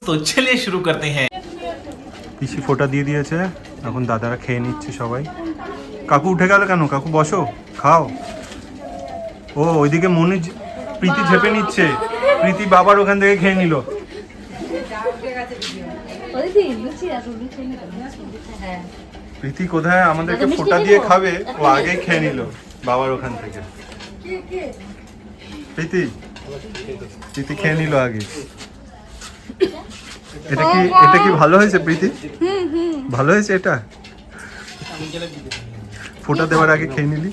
তো চলিए শুরু করতে हैं। পিসি ফোঁটা দিয়ে দিয়েছে, এখন দাদারা খেয়ে নিচ্ছে সবাই। কাকু উঠে গেল কেন? কাকু বসো, খাও। ও ওইদিকে মনি প্রীতি ঝেপে নিচ্ছে, প্রীতি বাবার ওখান থেকে খেয়ে নিল। প্রীতি কোথায় আমাদেরকে ফোঁটা দিয়ে খাবে, ও আগে খেয়ে নিল বাবার ওখান থেকে। প্রীতি প্রীতি খেয়ে নিল আগে। এটা কি ভালো হয়েছে প্রীতি? ভালো হয়েছে এটা? ফোঁটা দেওয়ার আগে খেয়ে নিলি।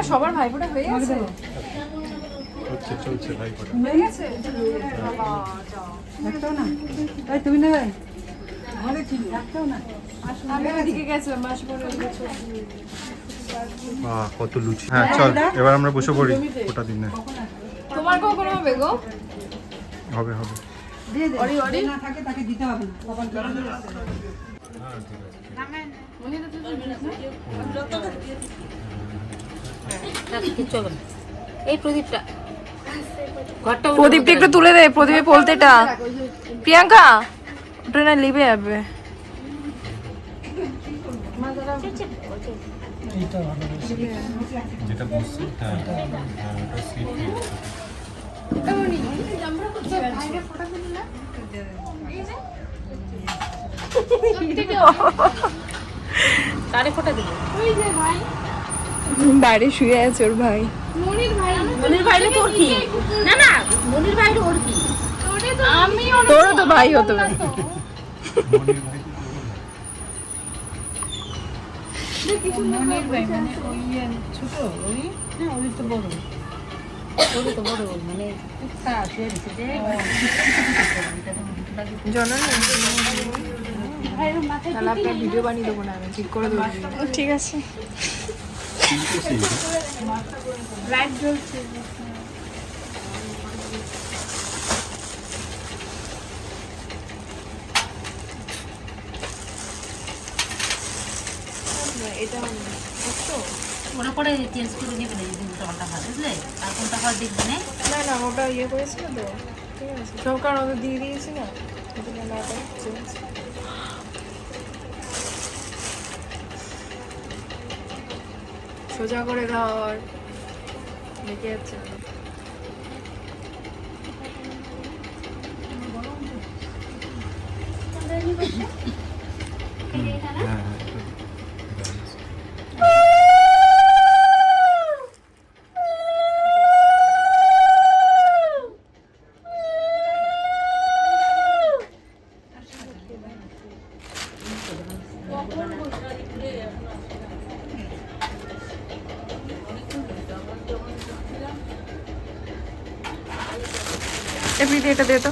সবার ভাইফোঁটা হয়ে গেছে। চলছে ভাইফোঁটা। হয়ে গেছে একটাও না? তাই তুমি নেবে? ঘরে ছিল একটাও না। আমি ওদিকে গেছিলাম মাস পরে। বাহ কত লুচি। হ্যাঁ চল এবার আমরা বসে পড়ি ফোঁটা দিনে। তোমার কখন হবে গো? হবে হবে। দিয়ে দে। অরি না থাকে তাকে দিতে হবে না। কপাল করে এই প্রদীপটা প্রদীপটা একটু তুলে দে, প্রদীপে বলতেটা। প্রিয়াঙ্কা ওটা না লিবে যাবে। যেটা বসছে কারে ফোঁটা দিল? ওই যে ভাই বাইরে শুয়ে আছে ওর ভাই। মনির ভাই। মনির ভাইরে তোর কি? না না মনির ভাইরে ওর কি? আমিও তোরও তো ভাই হতো না। মনির ভাই মানে ওই ছোট ওই না ওই তো বড়। ওর তো বড় মানে কুত্তা শুয়ে দিছে যে তাহলে আপনার ভিডিও বানিয়ে দেবো না, আমি ঠিক করে দেবো। ঠিক আছে। লাইট জ্বলছে। ওরা পরে চেঞ্জ করে নেবে না যদি উল্টাপাল্টা হয় বুঝলে? আর কোনটা হয় দেখবে না। না না ওটা ইয়ে করেছিল তো, ঠিক আছে সব কারণ ওদের দিয়ে দিয়েছি না। সোজা করে ধর, দেখে যাচ্ছে। এমনিতে এটা দে তো।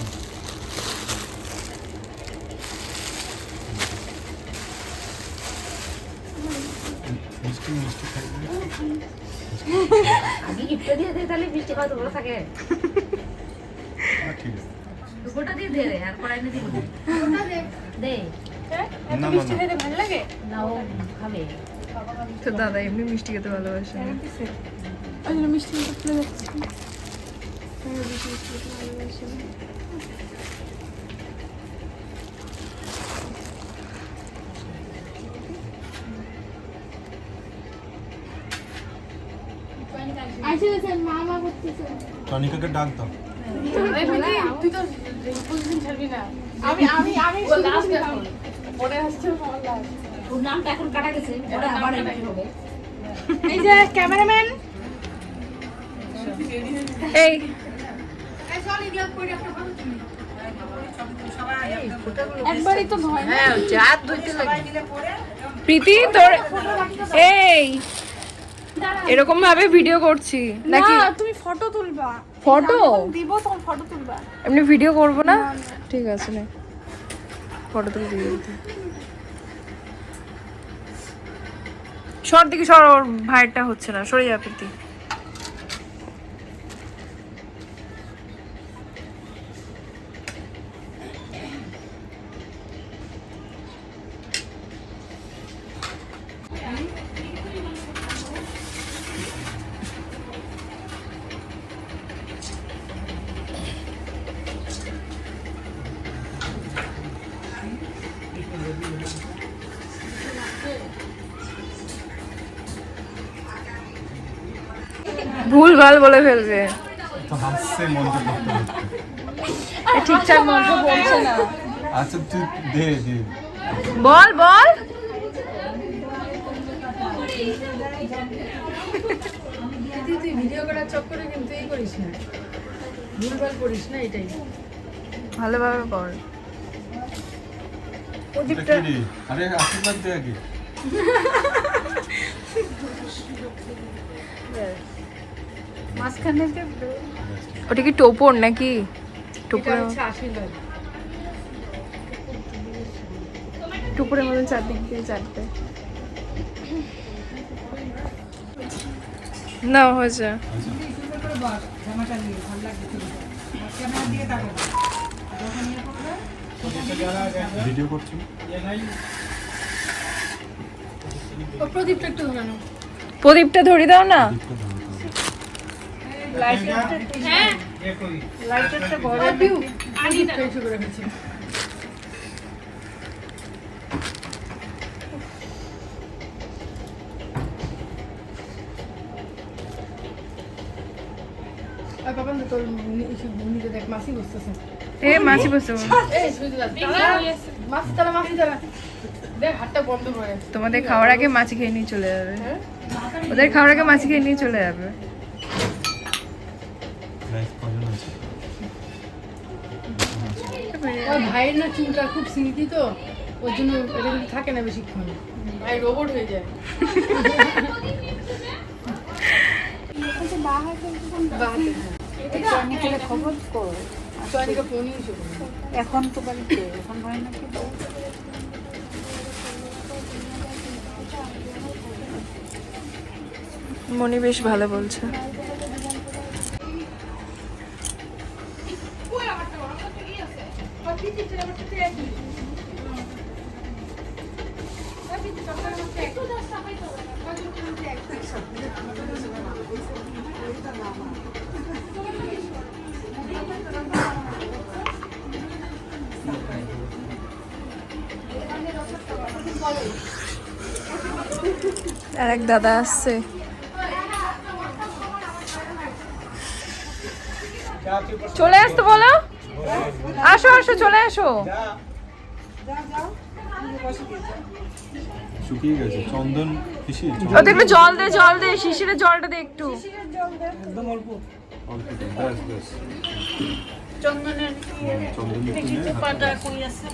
আগে গিফটটা দিয়ে দে তাহলে মিষ্টি খাওয়া তো ভালো থাকে। ঠিক আছে। দুপুরটা দিয়ে দে রে আর পরে এনে দিবি। দে না মিষ্টি খেতে ভালো লাগে? না ও খাবে। তো দাদা এমনি মিষ্টি খেতে ভালোবাসে। ওই জন্য মিষ্টি খেতে খুলে যাচ্ছে। মামা করতেছে। টনিকাকে ডাক দাও। তুই তো প্রতিদিন ছাড়বি না। আমি আমি আমি মনে হচ্ছে ওর নামটা এখন কাটা গেছে, ওটা আবার এমনি হবে। এই যে ক্যামেরাম্যান এই একবারই তো ভয় না। হ্যাঁ জাত ধুইতে লাগে। প্রীতি তোর এই এরকম ভাবে ভিডিও করছি নাকি? না তুমি ফটো তুলবা। ফটো দিব তখন ফটো তুলবা। এমনি ভিডিও করব না? ঠিক আছে না, ফটো তুলে দিয়ে দিতে। সর দিকে সর, ওর ভাইয়েরটা হচ্ছে না, সরে যা প্রীতি। ভুল ভাল বলে ফেলবে, তো হাসছে মন্ত্র করতে করতে। ঠিকঠাক মন্ত্র বলছে না। আচ্ছা তুই দে দে। বল বল। তুই ভিডিও করার চক্করে কিন্তু এই করিস না, ভুলভাল করিস না, এটাই ভালোভাবে কর। এটা কি রে? আরে আশীর্বাদ দে আগে। মাঝখানে ওটা কি টোপর নাকি? টোপর, আশীর্বাদ। টুকুরের মতন চারদিক দিয়ে চারটে। না হয়েছে। ভিডিও করছি। প্রদীপটা একটু ধরানো, প্রদীপটা ধরে দাও না। লাইটারটা ঘরে প্রদীপটা এসে করে রেখেছি। আর বাবা তোর নিজে দেখ মাসি বসতেছে। এ মাছি বসে এই সুইদি মাসি তারা দেখ হাতটা বন্ধ করে। তোমাদের খাওয়ার আগে মাছি খেয়ে নিয়ে চলে যাবে। ওদের খাওয়ার আগে মাছি খেয়ে নিয়ে চলে যাবে। ওর ভাইয়ের না চুলটা খুব সিল্কি তো, ওর জন্য এটা কিন্তু থাকে না বেশিক্ষণ, ভাই রোবট হয়ে যায়। খবর কর, চয়নিকা ফোনই ছিল এখন তো বাড়িতে, এখন হয় না কি? মনি বেশ ভালো বলছে। আর এক দাদা আসছে। চলে আসতে বলো। আসো আসো চলে আসো। শুকিয়ে গেছে চন্দন পিসি। ওতে একটু জল দে, জল দে, শিশিরের জলটা দে একটু। একদম অল্প অল্প দে, ব্যাস ব্যাস। চন্দনের চন্দন একটু নে, পাটা কই আছে?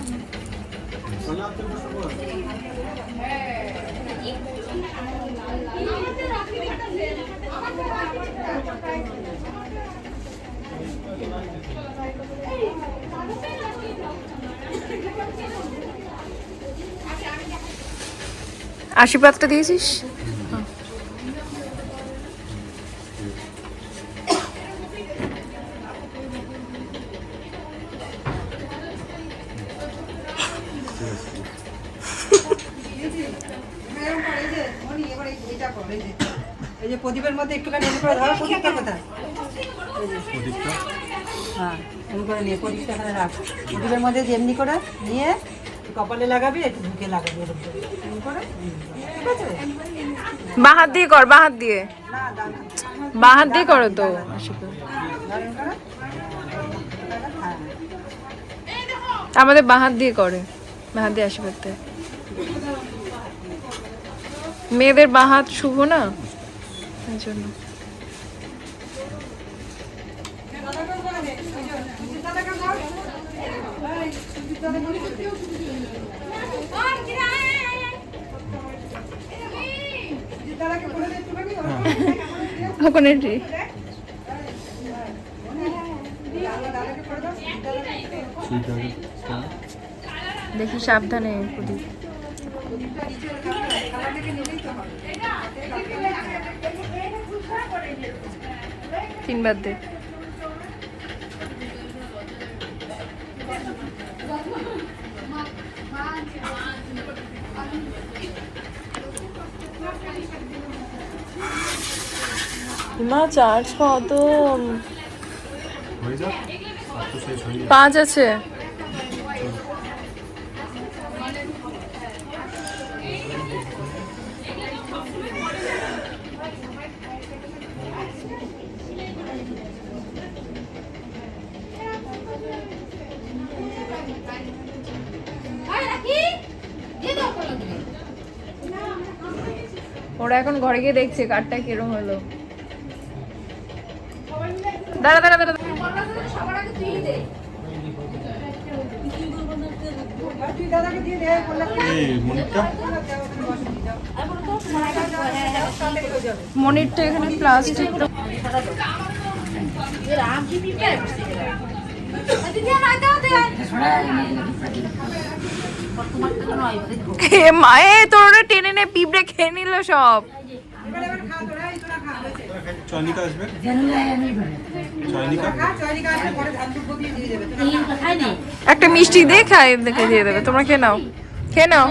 আশীর্বাদটা দিয়েছিস? এই যে প্রদীপের মধ্যে একটুখানি এনে করে ধরো। প্রদীপটা কোথায়? প্রদীপটা হ্যাঁ, এমনি করে নিয়ে প্রদীপটা এখানে রাখ। প্রদীপের মধ্যে যেমনি করে নিয়ে কপালে লাগাবি, একটু বুকে লাগাবি, এরকম করে এমনি করে। ঠিক আছে? বাঁ হাত দিয়ে কর, বাঁ হাত দিয়ে, না দাঁড়া, বাঁ হাত দিয়ে করো তো আশীর্বাদ। দাঁড়ান করে। হ্যাঁ, আমাদের বাঁ হাত দিয়ে করে, বাঁ হাত দিয়ে আশীর্বাদ দেয়। মেয়েদের বাঁ হাত শুভ না, এই জন্য। ওখানে দেখি সাবধানে প্রদীপ। তিনবার দে। মা চার্জ কত? হয়ে যাক, আর তো শেষ হয়ে যাবে। 5 আছে। ওরা এখন ঘরে গিয়ে দেখছে কারটা কিরম হলো। দাঁড়া দাঁড়া দাঁড়া। তুই দাদাকে দিয়ে দে বললাম এই মনিটটা মনিটটা এখানে প্লাস্টিক। মায়ে তোর টেনে নে পিঁপড়ে খেয়ে নিল সব। এবার খা তোরা, এই তোরা খা হয়েছে। চয়নিকা আসবে, চয়নিকা খা চয়নিকা আসলে পরে ধান দুব্বো দিয়ে দিয়ে দেবে তোরা। একটা মিষ্টি দিয়ে খাই দেখে দিয়ে দেবে। তোমরা খেয়ে নাও, খেয়ে নাও।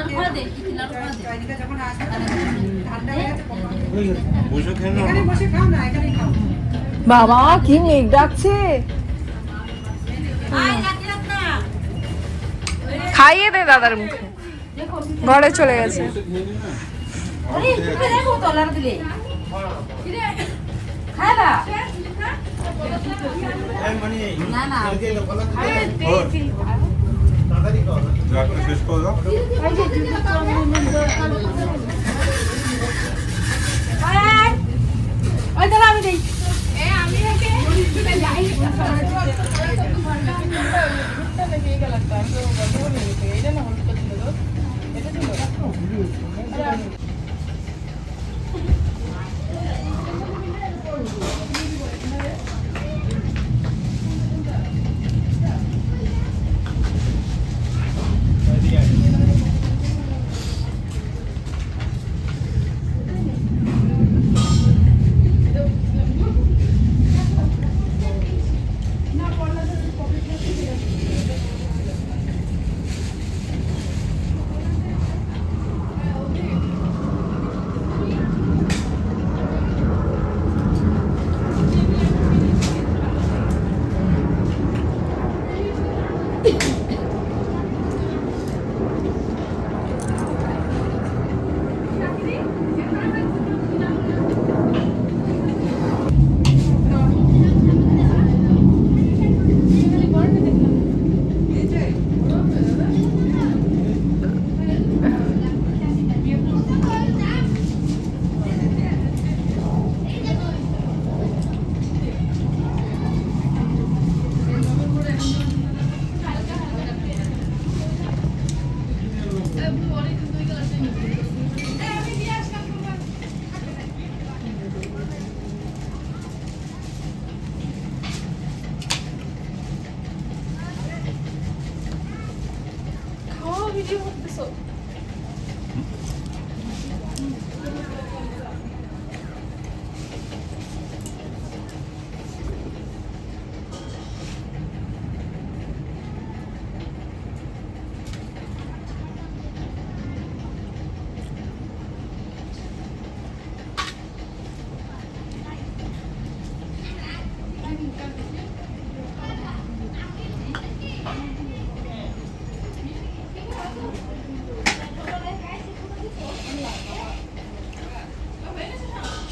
চয়নিকা যখন আসবে ঠান্ডা হয়ে গেছে কখন বসে খেয়ে নাও। এখানে বসে খাও না, এখানেই খাও। বাবা কি মেঘ ডাকছে। খাইয়ে দে দাদার মুখে। ঘরে চলে গেছে। রাতটা শেষ করে দাও।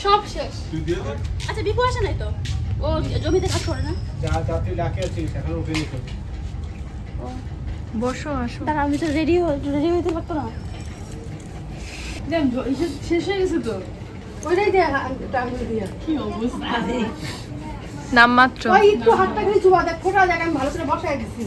সব শেষ। তুই দিয়ে দে। আচ্ছা বিপু আসে নাই তো, ও জমিতে কাজ করে না। যা যাত্রী ডাকে আছিস এখন উঠে নিতে বসো আসো। তার আমি তো রেডি হইতে পারতো না। শেষ হয়ে গেছে তো, ওইটাই দিয়ে টাঙ্গুল দিয়ে কি অবস্থা। নাম মাত্র। ওই একটু হাতটা খালি চুবা দেখ, ফোটা দেখ, আমি ভালো করে বসায় দিছি।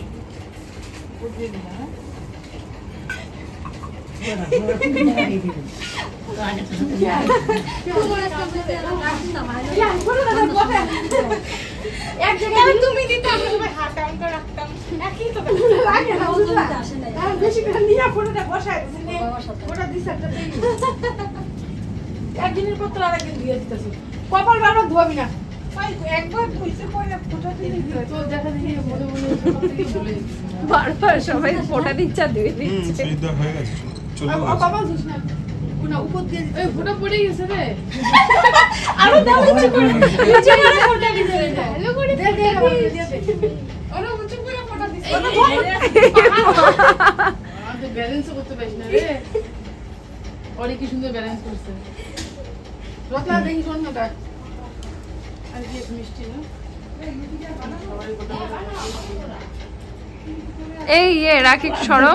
এক জায়গায় তুমি দিতে আমি তোমার হাত টানতে রাখতাম, একই তো লাগে না বুঝলা। আর বেশি করে নিয়ে ফোটাটা বসায় দিছি নে, ফোটা দিছ একটা দেই। একদিনের পর তো আরেকদিন দিয়ে দিতেছ, কপাল বারবার ধোবি না। ভাই একবার কইছে পরে ফোটা দিয়ে দিতে তো দেখা দেখি মনে মনে সব থেকে ভুলে যাচ্ছি। বারবার সবাই ফোটা দিচ্ছে আর দিয়ে দিচ্ছে। সিদ্ধা হয়ে গেছে, চলে বাবা গেছে। দিস না, কোনা উপর দিয়ে ওই ফোটা পড়ে গেছে রে। আরো দাও ইচ্ছে করে ইচ্ছে করে ফটো দিতে হ্যালো করে দে দে ওরা উঁচু করে ফটো দিছে আমাদের ব্যালেন্স করতে পারিস না রে ওরে কি সুন্দর ব্যালেন্স করছে রত্না দেখি শোন না কাজ আর কি মিষ্টি না সবাই কথা এই রাখি সরো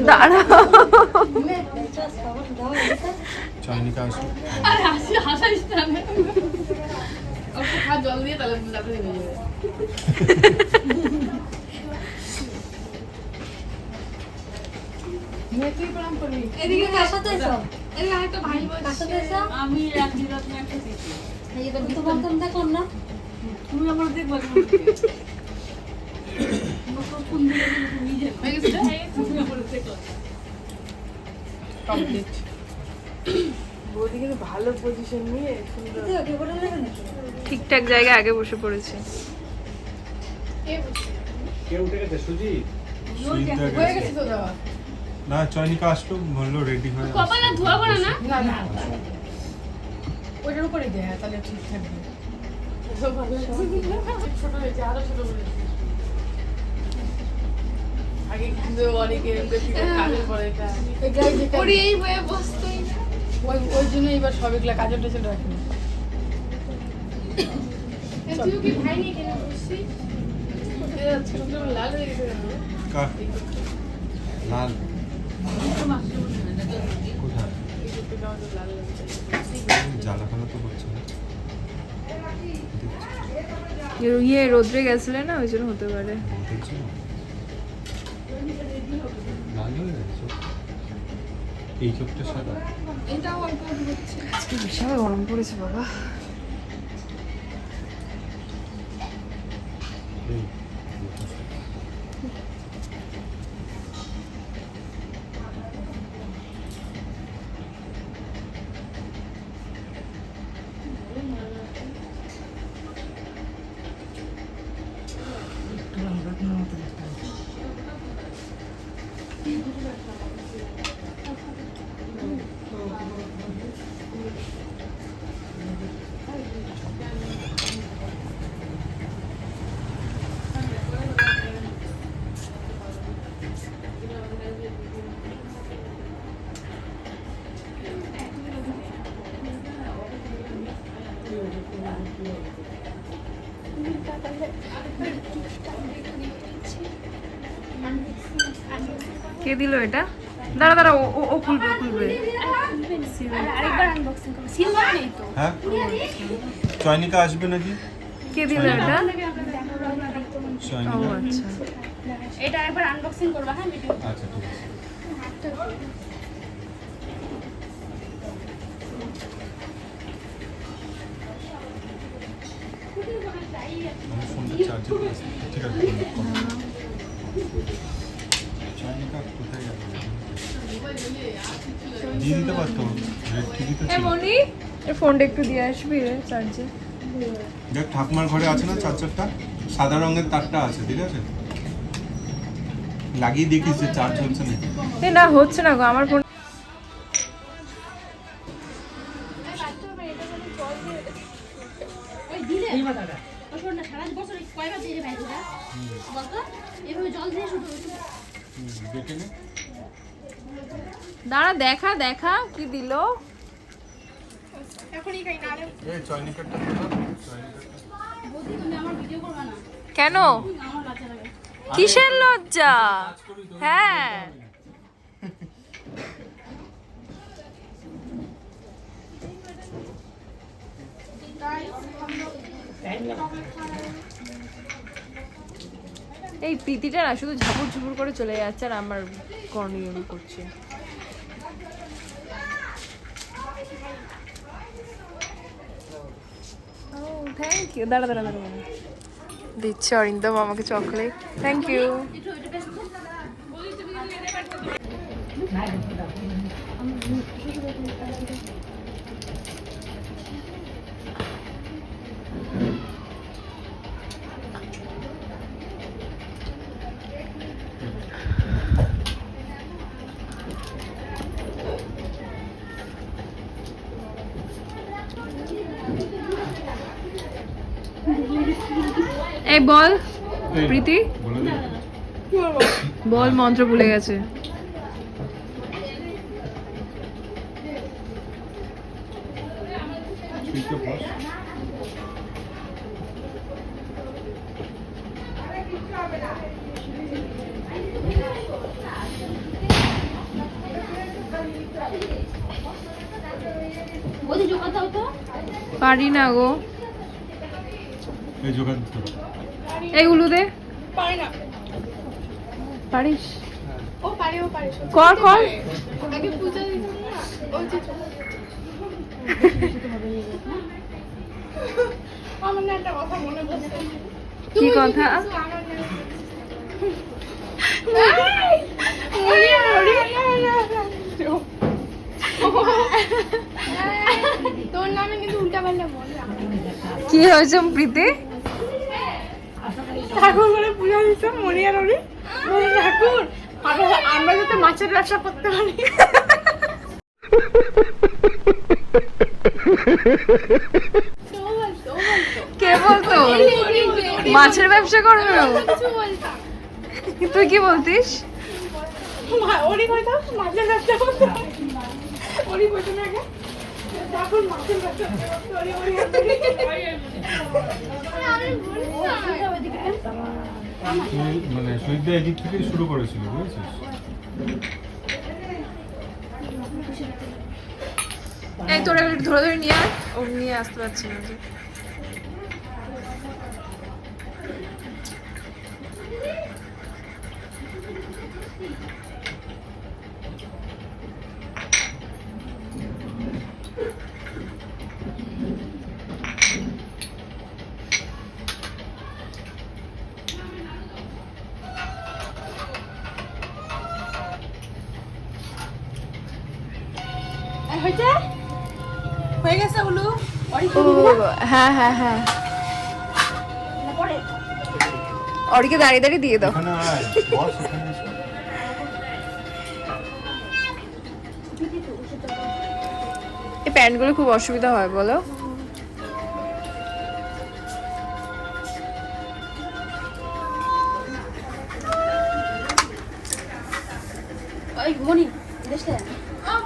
দাঁড়াও চয়নিকা আসো। আরে হাসি হাসাইস না ওকে খা জল দিয়ে তাহলে তাড়াতাড়ি হয়ে যাবে তুই প্রণাম করবি এদিকে কার সাথে এসো? এদিকে আরেকটা ভাই কার সাথে এসো? আমি রাখি রত্ন একটা দিচ্ছি এই যে তোমার তো আমি দেখলাম না। তুমি আমার দেখবা কোন দিকে তুমি নিজে হয়ে গেছে তুমি আমার দেখো কমপ্লিট বৌদি কিন্তু ভালো পজিশন নিয়ে সুন্দর তুই ওকে বলে নেবে নাকি? ঠিকঠাক জায়গায় আগে বসে পড়েছে কে উঠে গেছে সুজিত? সুজিতদা হয়ে গেছে। গেছে তো দেওয়া না চয়নিকা আসলো বললো রেডি হয়ে আসছে। কপালে ধোয়া পড়ে না না না ওইটার উপরে দে হ্যাঁ তাহলে ঠিক থাকবে ছোট হয়েছে আরো ছোট করে আগে কিন্তু অনেকে বেশি কাজের পরে এটা ওরে এই হয়ে বসতোই না ওই জন্য এবার সব এগুলা কাজের টেসে রাখি তুই কি ভাই নিয়ে কেন বসছিস ছোট লাল হয়ে গেছে কার? লাল কোথায়? জ্বালা ফালা তো করছে না। রোদ্রে গেছিলে না ওই জন্য হতে পারে দেখছো না? লাল হয়ে গেছে এই চোখটা সাদা। এটাও অল্প অল্প হচ্ছে আজকে বিশাল গরম পড়েছে বাবা এই, কে দিল এটা দাঁড়া দাঁড়া ও খুলবে আরেকবার আনবক্সিং করব। সিলভার নেই তো। হ্যাঁ চয়নিকা আসবে নাকি? কে দিল এটা ও চয়নিকা আচ্ছা এটা আরেকবার আনবক্সিং করব হ্যাঁ ভিডিও। আচ্ছা ঠিক আছে। আমার ফোনটা চার্জে দিয়েছে। ঠিক আছে চয়নিকা কোথায় গেল? দিয়ে দিতে পারতো রেড টিভি তো ছিল। মনি এর ফোনটা একটু দিয়ে আসবি রে চার্জে দেখ ঠাকুমার ঘরে আছে না চার্জারটা, সাদা রঙের তারটা আছে, ঠিক আছে লাগিয়ে দেখিস যে চার্জ হচ্ছে নাকি। এ না হচ্ছে না গো আমার ফোন ওই দিলে ওই ফোনটা সারা বছর কয়বার দিয়ে ভাই এটা বলতো এভাবে জল দিয়ে শুধু দেখে নে। দাঁড়া দেখা কি দিল এখনই খাই না আরে এই চয়নিকাটা তো বৌদি তুমি আমার ভিডিও করবা না কেন আমার লজ্জা লাগে কিসের লজ্জা হ্যাঁ এই প্রীতিটা না শুধু ঝাপুর ঝুপুর করে চলে যাচ্ছে আর আমার কর্নিয়ন করছে থ্যাংক ইউ দাঁড়া দিচ্ছে অরিন্দম আমাকে চকলেট থ্যাংক ইউ এই বল এই, প্রীতি বলে দে। বল, মন্ত্র ভুলে গেছে। তুই তো বস। ওদের জোগাড় দাও তো। পারি না গো, এই জোগাড় দিতে হবে। এইগুলো দে। পারে না। পারিস? ও পারে, ও পারে। কর কর। আগে পূজা দিতে না। ওই যে আমার না একটা কথা মনে পড়ছে। কি কথা? তোর নামে কিন্তু উল্টা পাল্টা বলে। কি হয়েছে প্রীতি? ঠাকুর বলে পূজা দিচ্ছে মনি আর ওরি। বলে ঠাকুর আমরা যাতে মাছের ব্যবসা করতে পারি। কে বলতো মাছের ব্যবসা করবে ও? কিছু বলতাম। তুই কি বলতিস? ওরি কইতো মাছের ব্যবসা করতে পারি। ওরি কইতো না আগে ঠাকুর মাছের ব্যবসা করতে পারি। ওরি তুই মানে শহীদদের এদিক থেকেই শুরু করেছিল, বুঝেছিস? এই তোরা একটু ধরে ধরে নিয়ে আয়, ও নিয়ে আসতে পারছি না যে। হয়েছে? হয়ে গেছে উলু। ও হ্যাঁ হ্যাঁ হ্যাঁ, অরিকে দাঁড়িয়ে দাঁড়িয়ে দিয়ে দাও। এখানে আয়, বস এখানে এসে। এই প্যান্টগুলো খুব অসুবিধা হয় বলো। ওই মনি দেখতে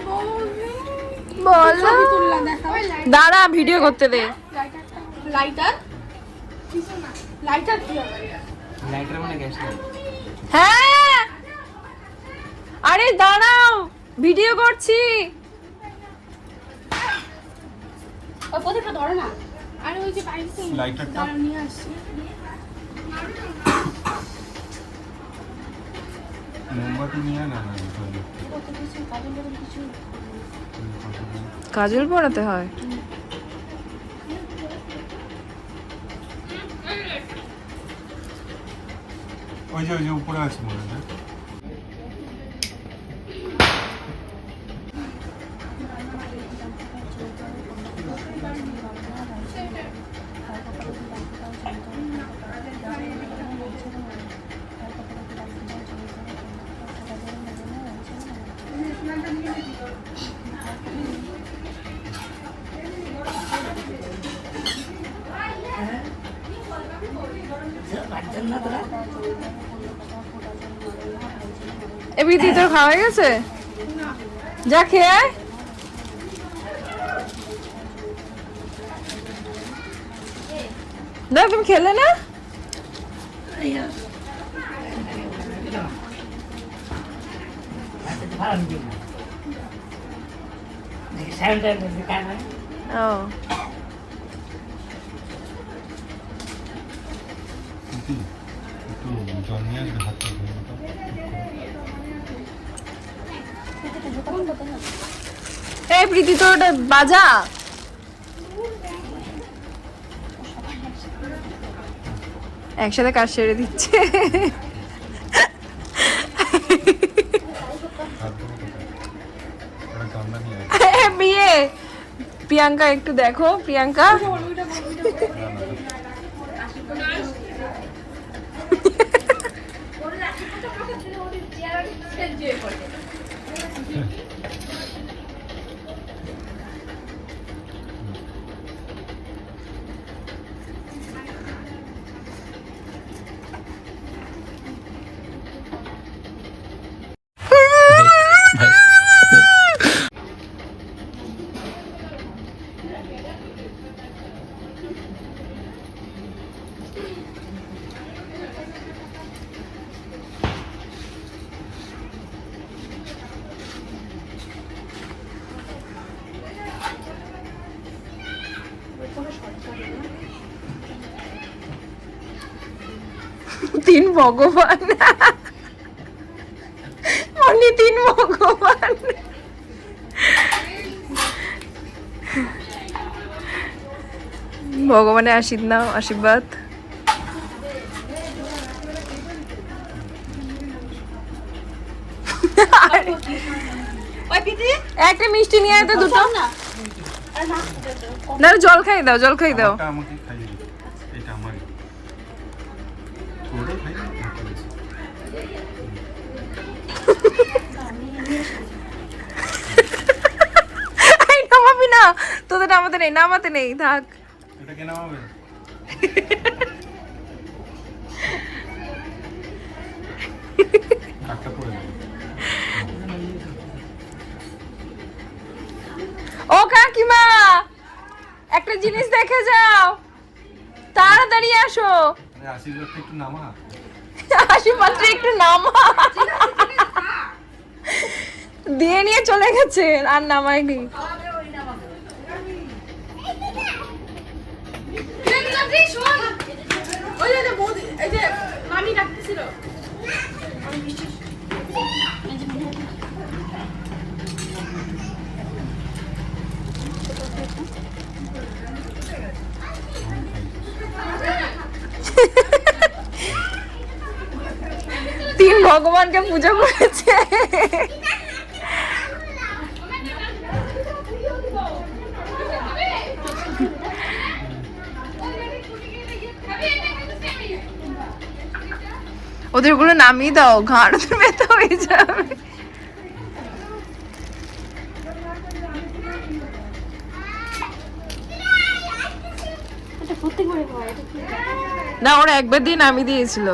বলো, দাঁড়া ভিডিও করতে দে। লাইটার লাইটার কি হবে? লাইটার মানে গ্যাস লাইট। হ্যাঁ আরে দাঁড়াও, ভিডিও করছি। ওই প্রদীপটা ধরো না। আরে ওই যে বাইরে লাইটারটা নিয়ে আসছি। মোমবাতি নিয়ে আয় না না তাহলে। কাজল পড়াতে হয়? ওই যে উপরে আছে মনে হয়। এমনি তোর খাওয়া হয়ে গেছে? যা খেয়ে আয়। না তুমি খেলে না? ও একটু জল নিয়ে আসবে, হাতটা ধুয়ে নিতে। এই প্রীতি তোর ওটা বাজা। একসাথে কাজ সেরে দিচ্ছে। বিয়ে প্রিয়াঙ্কা একটু দেখো, প্রিয়াঙ্কা তিন ভগবান, মনি তিন ভগবান। ভগবানের আশীর্বাদ। একটা মিষ্টি নিয়ে আয় তো দুটো। না জল খাই দাও, জল খাই দাও। আমারটা আমাকে খাইয়ে দিও। এটা আমারই। তোরে খাই না? এই নামাবি না, তোদের নামাতে নেই থাক। এটা কে নামাবে? কাটটা পড়ে যাবে। ও কাকিমা, একটা জিনিস দেখে যাও, তাড়াতাড়ি আসো। আরে আশীর্বাদটা একটু নামা। আশীর্বাদটা একটু নামা। দিয়ে নিয়ে চলে গেছে, আর নামায়নি। তিন ভগবানকে পূজা করেছে। ওদের গুলো নামিয়ে দাও, ঘাড় ব্যথা হয়ে যাবে। না ওরা একবার দিয়ে নামিয়ে দিয়েছিল।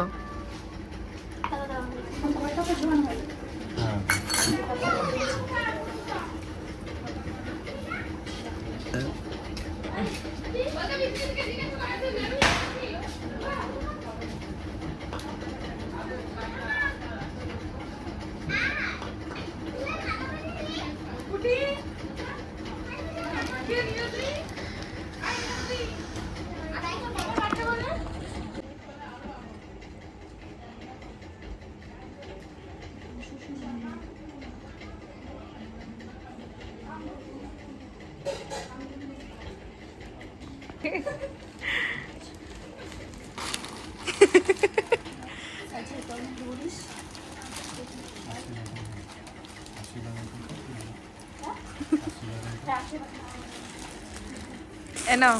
নাও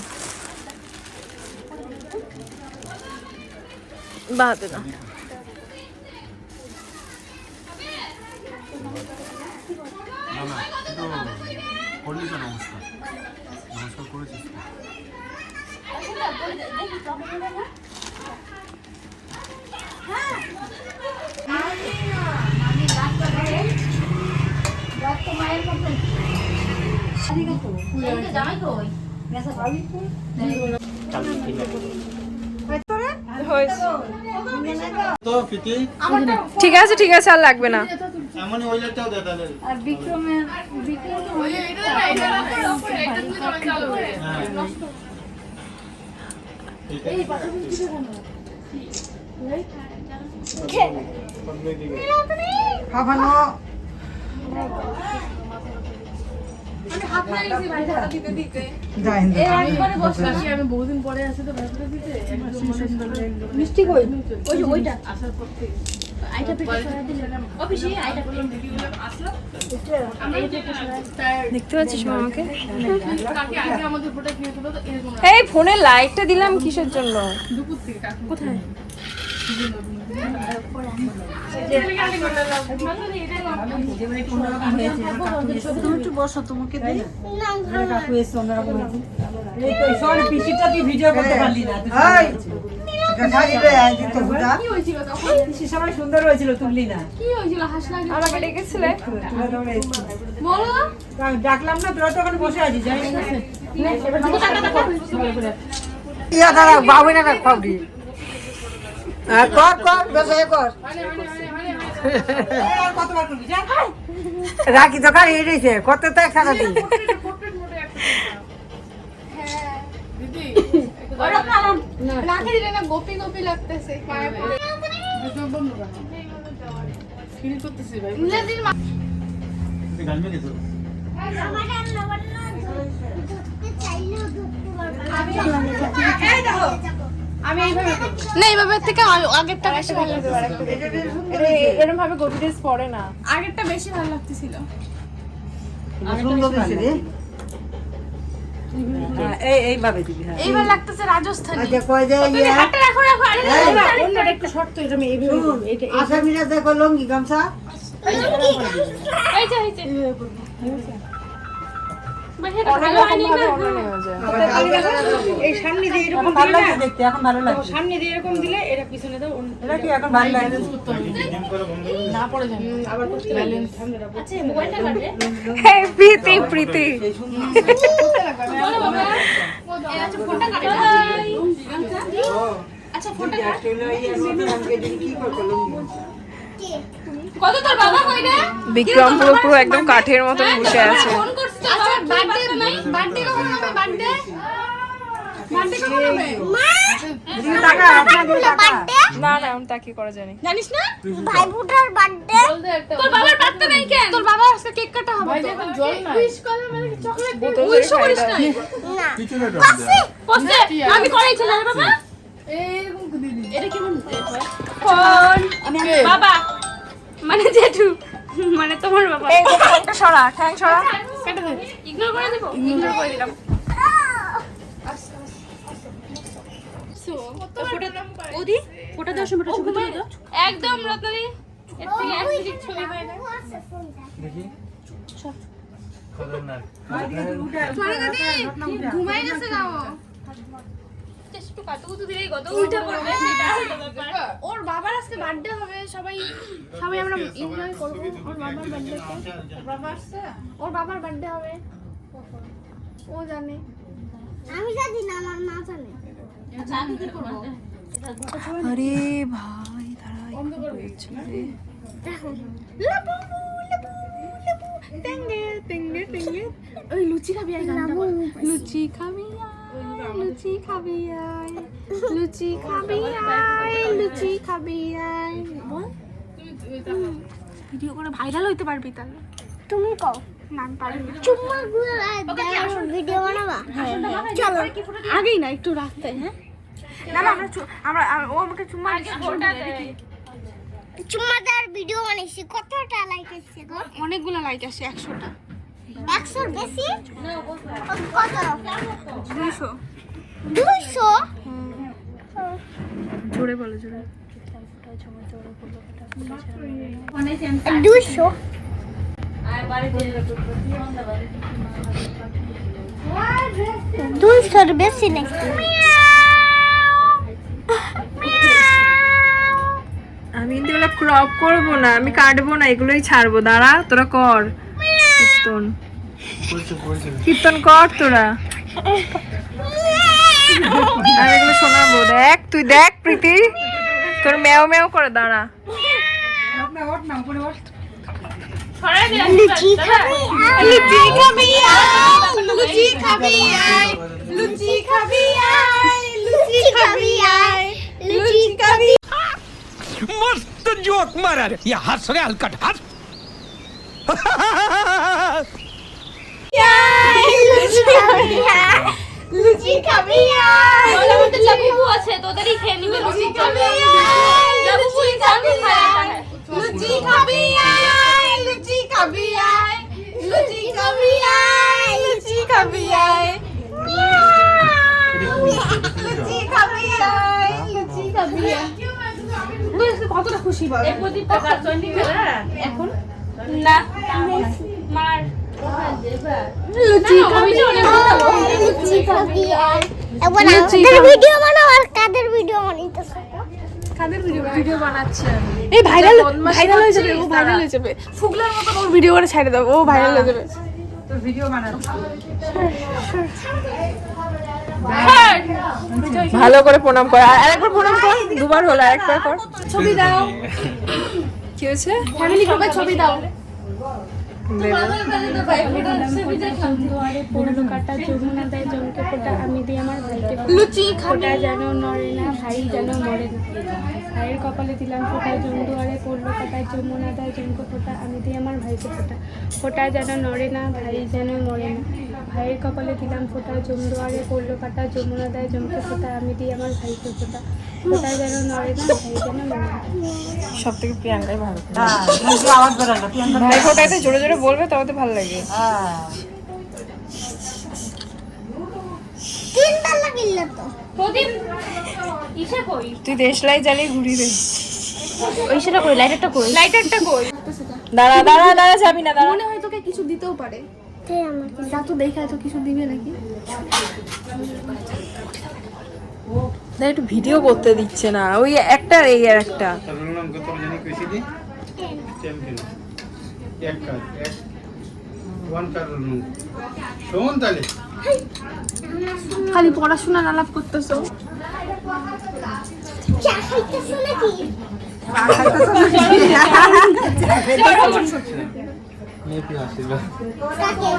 বাদে না। না কিন্তু করলি তো নমস্কার। নমস্কার করেছিস তো? ঠিক আছে ঠিক আছে, আর লাগবে না। আর বিক্রমের আমি বহুদিন পরে আসি তো ভাষা দিতে মিষ্টি কই ওই যে ওইটা আসার পর থেকে আইটা পেটে সরা দিলাম অফিসে আইটা পেটে দেখতে পাচ্ছিস মামাকে? কাকে আগে আমাদের প্রোডাক্ট নিয়ে চলো তো এরকম এই ফোনে লাইটটা দিলাম কিসের জন্য? দুপুর থেকে কাকু কোথায় একটু বসো, তোমাকে দিই কাকু এসে অন্যরকম হয়েছে। এই তো সর পিসিটা তুই ভিডিও করতে পারলি না। কি হয়েছিল তখন পিসি সবাই সুন্দর হয়েছিল, তুললি না। কি হয়েছিল হাসলা আমাকে ডেকেছিলে? তুলে দৌড়ে এসেছি। বলো আমি ডাকলাম না, তোরা তো ওখানে বসে আছিস জানিস না। ইয়া দাঁড়া বাবু না খাবি কর কর বেশি কর। কতবার করবি যা রাখি দোকান এড়েছে কত তো এক টাকা দিই। দিদি রাখে দিলে না গোপি গোপি লাগতেছে পায়ে পড়ে একদম বন্ধ কেন ফিল করতেছি ভাই আমি এইভাবে না এইভাবে থেকে আগেরটা বেশি ভালো লাগবে এরকম ভাবে গোপি ড্রেস পরে না আগেরটা বেশি ভালো লাগতেছিল এইভাবে দিবি। হ্যাঁ এইবার লাগতেছে রাজস্থানী আচ্ছা কয় যায় ইয়ে হাতটা রাখো রাখো আরে অন্যটা একটু শর্ট তো এটা আমি এইভাবে করব এটা আসামিরা দেখো লঙ্গি গামছা এই যে ভাই ভালো হয়নি না এই সামনে দিয়ে এরকম এখন ভালো লাগছে দেখতে, এখন ভালো লাগছে। সামনে দিয়ে এরকম দিলে এটা পিছনে দাও এটা কি এখন ভালো লাগছে? না পড়ে যাবে আবার করতে ব্যালেন্স সামনে রাখো আচ্ছা মোবাইলটা কাটবে প্রীতি প্রীতি এই সুন্দর বলো বাবা আচ্ছা ফোনটা কাটে আচ্ছা ফোনটা কাট চলে ইয়ে নতুন আমাকে দিন কি করতে লঙ্গি গামছা। কত তোর বাবা কই রে বিক্রম পুরো পুরো একদম কাঠের মতন বসে আছে ফোন করছিস আচ্ছা বার্থডে কখন হবে বার্থডে কখন হবে দিদি টাকা আপনাদের টাকা না না আমি তাকে করা জানি জানিস না ভাইফোঁটার বার্থডে তোর বাবার বার্থডে নাই কেন তোর বাবা আজকে কেক কাটা হবে ভাই এখন জল নাই উইশ করলে মানে চকলেট বোতল উইশ ধরে করিস খাই না পিছনে পোস্টে আমি করাইছিলাম রে বাবা এরকম দিদি এটা কেমন ফোন বাবা মানে জেঠু মানে তোমার বাবা এই যে ঠ্যাংটা সরা ঠ্যাং সরা কেটে দে ইগনোর করে দেব ইগনোর করে দিলাম ওদি ফটো দেওয়ার সময় ছবি তুলে দাও একদম রত্নাদি এর থেকে অ্যাস্থেটিক ছবি হয় না দেখি ঘুমাই গেছে না ও একটু কাতুকুতু দিলেই কত উল্টা পড়বে এটা হলো ব্যাপার ওর বাবার আজকে বার্থডে হবে সবাই সবাই আমরা এনজয় করব ওর বাবার বার্থডে বাবা আসছে ওর বাবার বার্থডে হবে ও জানে আমি জানি না আমার মা জানে আচ্ছা আমি কি করব আরে ভাই দাঁড়া বন্ধ করবি ওই লুচি খাবি আয় গানটা বল লুচি খাবি আয় লুচি খাবি আয় লুচি খাবি আয় লুচি খাবি আয় বল ভিডিও করে ভাইরাল হইতে পারবি তাহলে তুমি কও না আমি পারি না চুম্মা গুলো ভিডিও বানাবা চলো আগেই না একটু রাস্তায় হ্যাঁ না না আমরা ও আমাকে চুম্মা আগে ফোনটা দে চুম্মা দেওয়ার ভিডিও বানাইছি কতটা লাইক আসছে গো অনেকগুলো লাইক আসে 100টা 100 বেশি কত 200 200 জোরে বলো জোরে 200 200 বেশি নাকি আমি কিন্তু এগুলো ক্রপ করবো না আমি কাটবো না এগুলোই ছাড়বো দাঁড়া তোরা কর কীর্তন কীর্তন কর তোরা আমি এগুলো শোনাবো দেখ তুই দেখ প্রীতি তোর মেও মেও করে দাঁড়া ওঠ না উপরে ওঠ ছড়াই দে লুচি খাবি লুচি খাবি আয় লুচি খাবি আয় লুচি খাবি আয় লুচি খাবি আয় লুচি খাবি मस्त जोक मारा रे या हंस रे हलकट हंस লুচি খাবি আয় ওর মধ্যে লাবু আছে তোদেরই খেয়ে নিবে লুচি খাবে লাবু পুরি খাবে লুচি খাবি আয় লুচি খাবি আয় লুচি খাবি আয় লুচি খাবি আয় লুচি খাবি আয় লুচি খাবি আয় কতটা খুশি বল এই প্রদীপটা কার জন্য খেলা এখন না মার লুচি খাবি লুচি খাবি এবার আমাদের ভিডিও বানাও আর কাদের ভিডিও বানাইতেছ কাদের ভিডিও বানাচ্ছি আমি এই ভাইরাল ভাইরাল হয়ে যাবে ও ভাইরাল হয়ে যাবে ফুগলার মতো ওর ভিডিও করে ছেড়ে দাও ও ভাইরাল হয়ে যাবে তোর ভিডিও বানাচ্ছি ভালো করে প্রণাম কর আর আরেকবার প্রণাম কর দুবার হলো আরেকবার কর ছবি দাও কি হয়েছে ফ্যামিলি গ্রুপে ছবি দাও দুয়ারে পড়লো কাটা যমুনা দেয় জমকে ফোটা আমি দিই আমার ভাইকে লুচি ফোটা যেন নড়ে না ভাই যেন মরে না ভাইয়ের কপালে দিলাম ফোটা জম দুয়ারে পড়লো কাটা যমুনা দেয় জমকে ফোটা আমি দিই আমার ভাইকে ফোটা ফোটা যেন নড়ে না ভাই যেন মরে না ভাইয়ের কপালে দিলাম ফোটা জম দুয়ারে পড়লো কাটা যমুনা দেয় জমকে ফোটা আমি দিই আমার ভাইকে ফোটা ফোটা যেন নড়ে না ভাই যেন মরে না। সব থেকে প্রিয়াঙ্কাই ভালো। হ্যাঁ মুখে আওয়াজ বেরোলো প্রিয়াঙ্কা। ভাই ফোটাতে জোরে জোরে বলবে তবে তো ভালো লাগে। হ্যাঁ তিনটা লাগিল তো প্রদীপ ইসে কই তুই দেশলাই জ্বালিয়ে ঘুরি দে। ওইসেটা কই লাইটারটা কই লাইটারটা কই? দাঁড়া দাঁড়া দাঁড়া, যাবি না, দাঁড়া। মনে হয় তোকে কিছু দিতেও পারে কে আমাকে যা তো দেখা তো কিছু দিবে নাকি না একটু ভিডিও করতে দিচ্ছে না, ওই একটা আর এই আর একটা। খালি পড়াশোনার আলাপ করতেছো চা খাইতেছ নাকি মেপি আশীর্বাদ। কাকে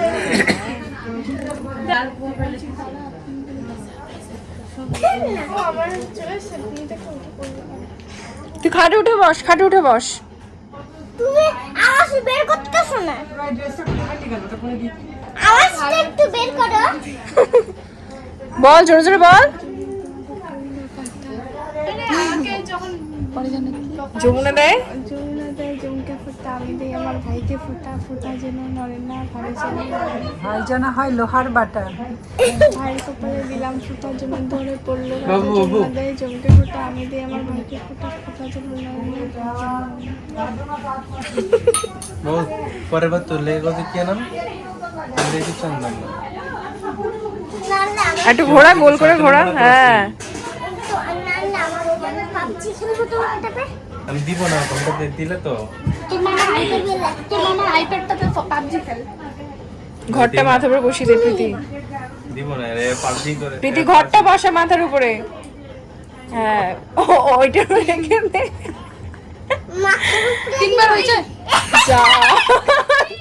তুই খাটে উঠে বস, খাটে উঠে বস। তুমি আওয়াজ বের করতেছ না ড্রেসটা কোথায় গেল ওটা পরে দিই। আওয়াজটা একটু বের করো বল, জোরে জোরে বল। যমুনা দেয় যমুনা দেয় জমকে ফোটা আমি দিই আমার ভাইকে ফোটা ফোটা যেন নড়ে না ভাই যেন মরে না। ভাই যেন হয় লোহার বাটা। ভাইয়ের কপালে দিলাম ফোটা যেমন ধরে পড়লো বাবু, বাবু। যমুনা দেয় জমকে ফোটা আমি দিই আমার ভাইকে ফোটা ফোটা যেন নড়ে না ভাই যেন মরে না। বল পরের বার তোর লেগে কথা কি নাম? লেগে চন্দন। নানা একটু ঘোরা, গোল করে ঘোরা। হ্যাঁ নানা আমার পাবজি খেলবো তো ওটাতে আমি দিব না, তোমরা দিলে তো। তোর মামা আইপ্যাড বেলা তোর মামার আইপ্যাডটাতে পাবজি খেল ঘরটা মাথার উপরে বসিয়ে দে প্রীতি। দিব না রে, পাবজি করে। প্রীতি ঘরটা বসা মাথার উপরে। হ্যাঁ ওইটা রেখে দে। মা তিনবার হয়েছে যা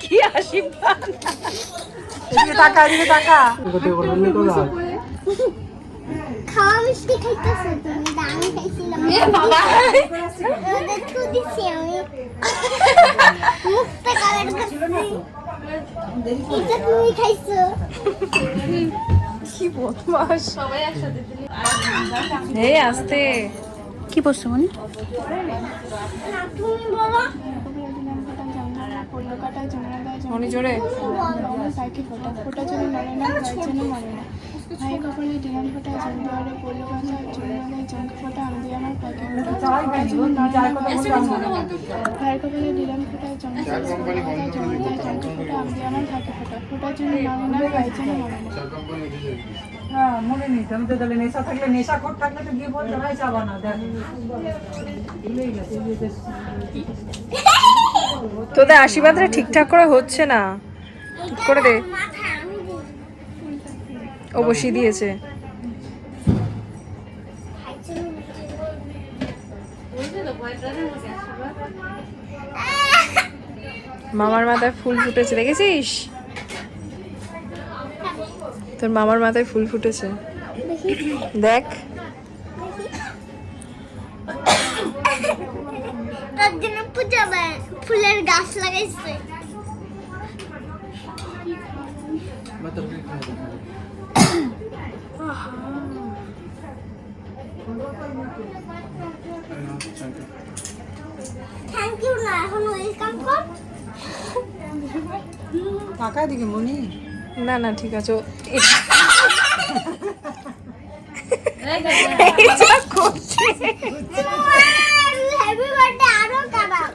কি আশীর্বাদ। এদিকে টাকা এদিকে টাকা। খাওয়া মিষ্টি খাইতেছ তুমি দামি খাইছিলাম ওদের তো দিছি আমি মুখটা কালার করছি এটা তুমি খাইছো কি বদমাস। এই আস্তে কি বলছো মানে না তুমি বলো পড়লো কাটা যমুনা দেয় অনেক জোরে। ভাইকে ফোটা ফোটা যেন নড়ে না ভাই যেন মরে না ভাই কপালে দিলাম ফোটা জম দুয়ারে পড়লো কাটা যমুনা দেয় জমকে ফোটা আমি দিই আমার ভাইকে ফোটা ফোটা যেন নড়ে না ভাইয়ের কপালে দিলাম ফোটা জম দুয়ারে পড়লো কাটা যমুনা দেয় জমকে ফোটা আমি দিই আমার ভাইকে ফোটা ফোটা যেন নড়ে না ভাই যেন মরে না। হ্যাঁ মনে নেই তো, আমি তো তাহলে নেশা থাকলে নেশা খোর থাকলে তো গিয়ে বলতে ভাই চাবা না দেখ ভুলেই গেছে এই যে তোদের আশীর্বাদটা ঠিকঠাক করে হচ্ছে না, ঠিক করে দে। মাথায় আমি দিই ও বসিয়ে দিয়েছে। মামার মাথায় ফুল ফুটেছে, দেখেছিস? তোর মামার মাথায় ফুল ফুটেছে, দেখ। তার জন্য পূজা ফুলের গাছ লাগাইছে থ্যাংক ইউ না এখন ওয়েলকাম কর টাকা এদিকে মনি। না না ঠিক আছে। হ্যাপি বার্থডে আরো খারাপ